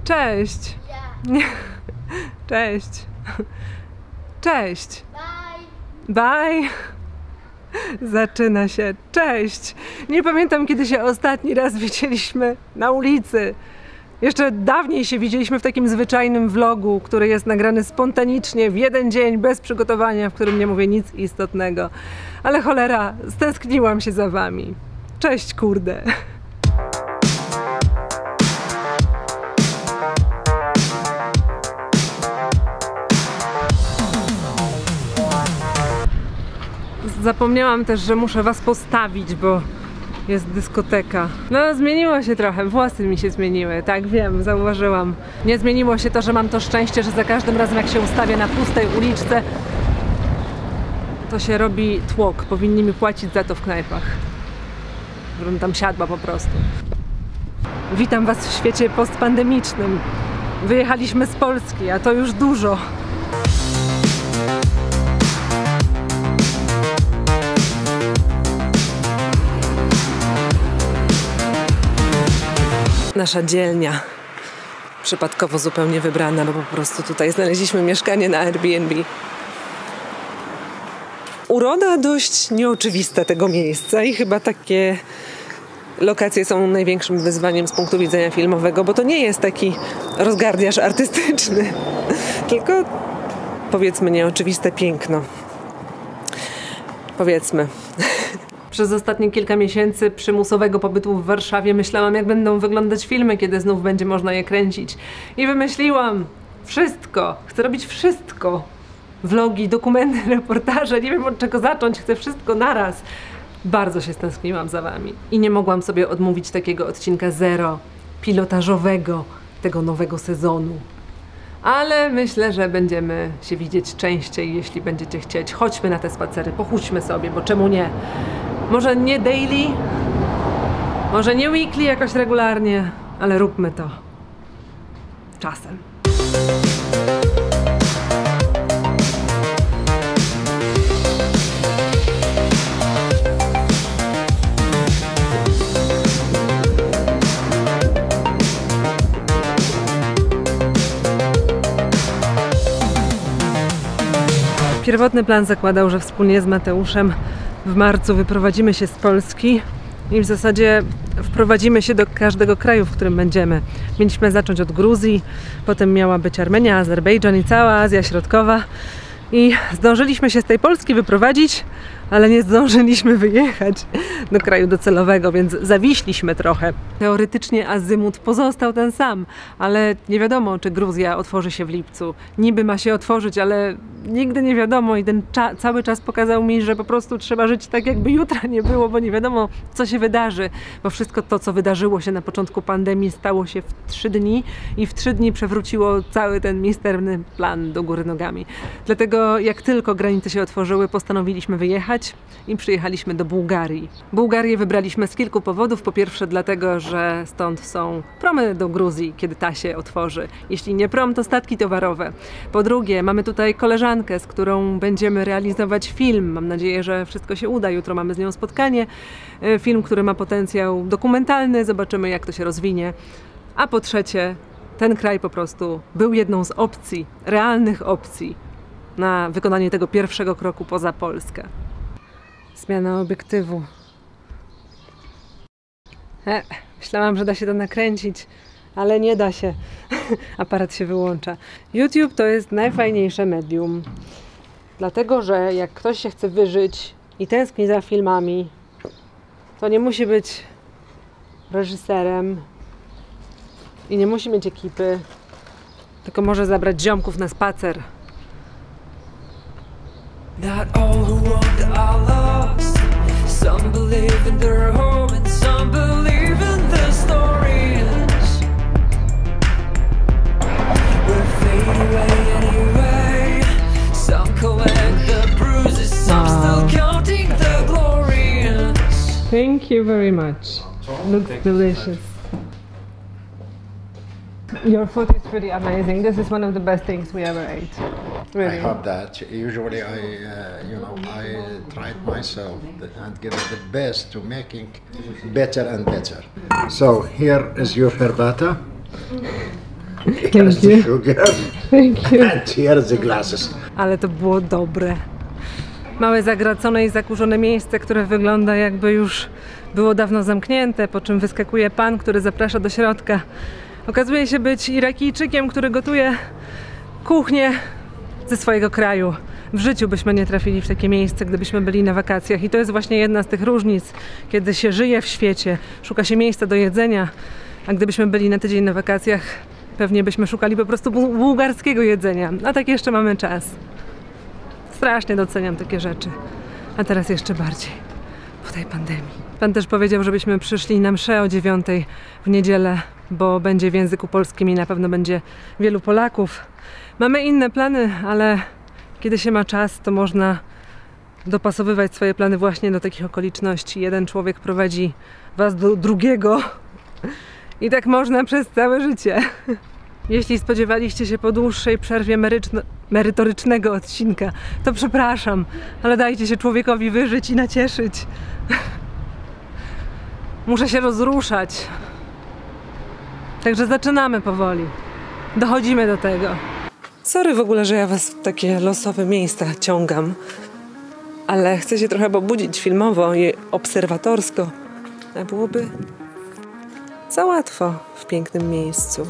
Cześć. Cześć. Cześć. Bye. Zaczyna się. Cześć. Nie pamiętam, kiedy się ostatni raz widzieliśmy na ulicy. Jeszcze dawniej się widzieliśmy w takim zwyczajnym vlogu, który jest nagrany spontanicznie, w jeden dzień, bez przygotowania, w którym nie mówię nic istotnego. Ale cholera, stęskniłam się za wami. Cześć, kurde. Zapomniałam też, że muszę was postawić, bo jest dyskoteka. No, zmieniło się trochę, włosy mi się zmieniły, tak wiem, zauważyłam. Nie zmieniło się to, że mam to szczęście, że za każdym razem jak się ustawię na pustej uliczce, to się robi tłok. Powinni mi płacić za to w knajpach. Żebym tam siadła po prostu. Witam was w świecie postpandemicznym. Wyjechaliśmy z Polski, a to już dużo. Nasza dzielnia, przypadkowo zupełnie wybrana, bo po prostu tutaj znaleźliśmy mieszkanie na Airbnb. Uroda dość nieoczywista tego miejsca i chyba takie lokacje są największym wyzwaniem z punktu widzenia filmowego, bo to nie jest taki rozgardiaż artystyczny, tylko powiedzmy nieoczywiste piękno. Powiedzmy. Przez ostatnie kilka miesięcy przymusowego pobytu w Warszawie myślałam, jak będą wyglądać filmy, kiedy znów będzie można je kręcić. I wymyśliłam wszystko. Chcę robić wszystko. Vlogi, dokumenty, reportaże. Nie wiem, od czego zacząć. Chcę wszystko naraz. Bardzo się stęskniłam za wami. I nie mogłam sobie odmówić takiego odcinka zero, pilotażowego, tego nowego sezonu. Ale myślę, że będziemy się widzieć częściej, jeśli będziecie chcieć. Chodźmy na te spacery, pochódźmy sobie, bo czemu nie? Może nie daily, może nie weekly jakoś regularnie, ale róbmy to czasem. Pierwotny plan zakładał, że wspólnie z Mateuszem w marcu wyprowadzimy się z Polski i w zasadzie wprowadzimy się do każdego kraju, w którym będziemy. Mieliśmy zacząć od Gruzji, potem miała być Armenia, Azerbejdżan i cała Azja Środkowa. I zdążyliśmy się z tej Polski wyprowadzić, ale nie zdążyliśmy wyjechać do kraju docelowego, więc zawiśliśmy trochę. Teoretycznie azymut pozostał ten sam, ale nie wiadomo, czy Gruzja otworzy się w lipcu. Niby ma się otworzyć, ale nigdy nie wiadomo i ten cały czas pokazał mi, że po prostu trzeba żyć tak, jakby jutra nie było, bo nie wiadomo, co się wydarzy, bo wszystko to, co wydarzyło się na początku pandemii, stało się w 3 dni i w 3 dni przewróciło cały ten misterny plan do góry nogami. Dlatego jak tylko granice się otworzyły, postanowiliśmy wyjechać i przyjechaliśmy do Bułgarii. Bułgarię wybraliśmy z kilku powodów. Po pierwsze dlatego, że stąd są promy do Gruzji, kiedy ta się otworzy. Jeśli nie prom, to statki towarowe. Po drugie, mamy tutaj koleżankę, z którą będziemy realizować film. Mam nadzieję, że wszystko się uda. Jutro mamy z nią spotkanie. Film, który ma potencjał dokumentalny. Zobaczymy, jak to się rozwinie. A po trzecie, ten kraj po prostu był jedną z opcji, realnych opcji na wykonanie tego pierwszego kroku poza Polskę. Zmiana obiektywu. Myślałam, że da się to nakręcić, ale nie da się. Aparat się wyłącza. YouTube to jest najfajniejsze medium. Dlatego, że jak ktoś się chce wyżyć i tęskni za filmami, to nie musi być reżyserem i nie musi mieć ekipy, tylko może zabrać ziomków na spacer. Not all who walk are lost. Some believe in their home and some believe in their stories. We'll fade away anyway. Some collect the bruises, some still counting the glories. Thank you very much. Looks delicious. Your food is pretty amazing. This is one of the best things we ever ate. Really. I hope that. Usually, I try it myself and give it the best to making better and better. So here is your herbata. Here's the sugar. Thank you. And here's the glasses. Ale to było dobre. Małe, zagracone i zakurzone miejsce, które wygląda jakby już było dawno zamknięte, po czym wyskakuje pan, który zaprasza do środka. Okazuje się być Irakijczykiem, który gotuje kuchnię ze swojego kraju. W życiu byśmy nie trafili w takie miejsce, gdybyśmy byli na wakacjach. I to jest właśnie jedna z tych różnic, kiedy się żyje w świecie, szuka się miejsca do jedzenia, a gdybyśmy byli na tydzień na wakacjach, pewnie byśmy szukali po prostu bułgarskiego jedzenia. A tak jeszcze mamy czas. Strasznie doceniam takie rzeczy. A teraz jeszcze bardziej po tej pandemii. Pan też powiedział, żebyśmy przyszli na mszę o 9 w niedzielę, bo będzie w języku polskim i na pewno będzie wielu Polaków. Mamy inne plany, ale kiedy się ma czas, to można dopasowywać swoje plany właśnie do takich okoliczności. Jeden człowiek prowadzi was do drugiego i tak można przez całe życie. Jeśli spodziewaliście się po dłuższej przerwie merytorycznego odcinka, to przepraszam, ale dajcie się człowiekowi wyżyć i nacieszyć. Muszę się rozruszać. Także zaczynamy powoli. Dochodzimy do tego. Sorry w ogóle, że ja was w takie losowe miejsca ciągam, ale chcę się trochę pobudzić filmowo i obserwatorsko. A byłoby za łatwo w pięknym miejscu.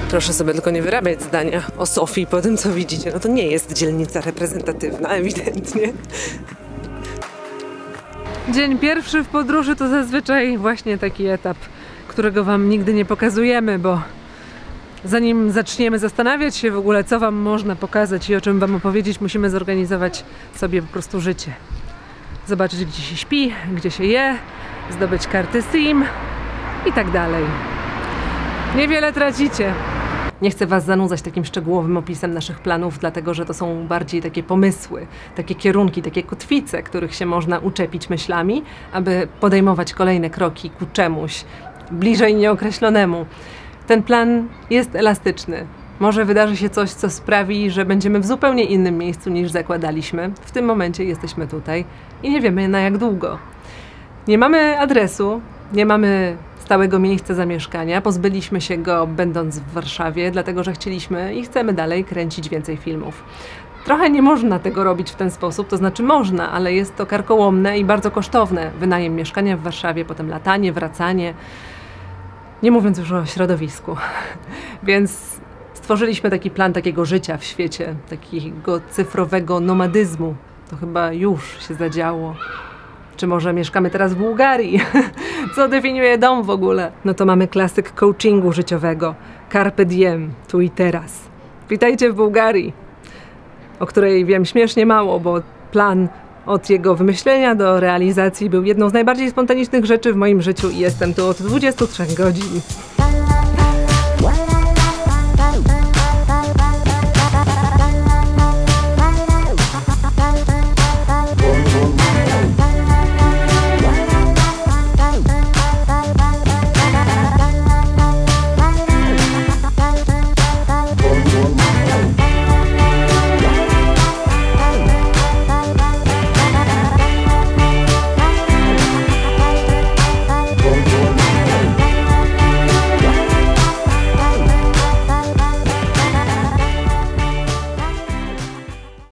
Proszę sobie tylko nie wyrabiać zdania o Sofii po tym, co widzicie. No to nie jest dzielnica reprezentatywna, ewidentnie. Dzień pierwszy w podróży to zazwyczaj właśnie taki etap, którego wam nigdy nie pokazujemy, bo zanim zaczniemy zastanawiać się w ogóle, co wam można pokazać i o czym wam opowiedzieć, musimy zorganizować sobie po prostu życie. Zobaczyć, gdzie się śpi, gdzie się je, zdobyć karty SIM i tak dalej. Niewiele tracicie. Nie chcę was zanudzać takim szczegółowym opisem naszych planów, dlatego że to są bardziej takie pomysły, takie kierunki, takie kotwice, których się można uczepić myślami, aby podejmować kolejne kroki ku czemuś bliżej nieokreślonemu. Ten plan jest elastyczny. Może wydarzy się coś, co sprawi, że będziemy w zupełnie innym miejscu niż zakładaliśmy. W tym momencie jesteśmy tutaj i nie wiemy na jak długo. Nie mamy adresu, nie mamy stałego miejsca zamieszkania. Pozbyliśmy się go będąc w Warszawie, dlatego że chcieliśmy i chcemy dalej kręcić więcej filmów. Trochę nie można tego robić w ten sposób, to znaczy można, ale jest to karkołomne i bardzo kosztowne. Wynajem mieszkania w Warszawie, potem latanie, wracanie, nie mówiąc już o środowisku. Więc stworzyliśmy taki plan takiego życia w świecie, takiego cyfrowego nomadyzmu. To chyba już się zadziało. Czy może mieszkamy teraz w Bułgarii? Co definiuje dom w ogóle? No to mamy klasyk coachingu życiowego. Carpe diem, tu i teraz. Witajcie w Bułgarii, o której wiem śmiesznie mało, bo plan od jego wymyślenia do realizacji był jedną z najbardziej spontanicznych rzeczy w moim życiu i jestem tu od 23 godzin.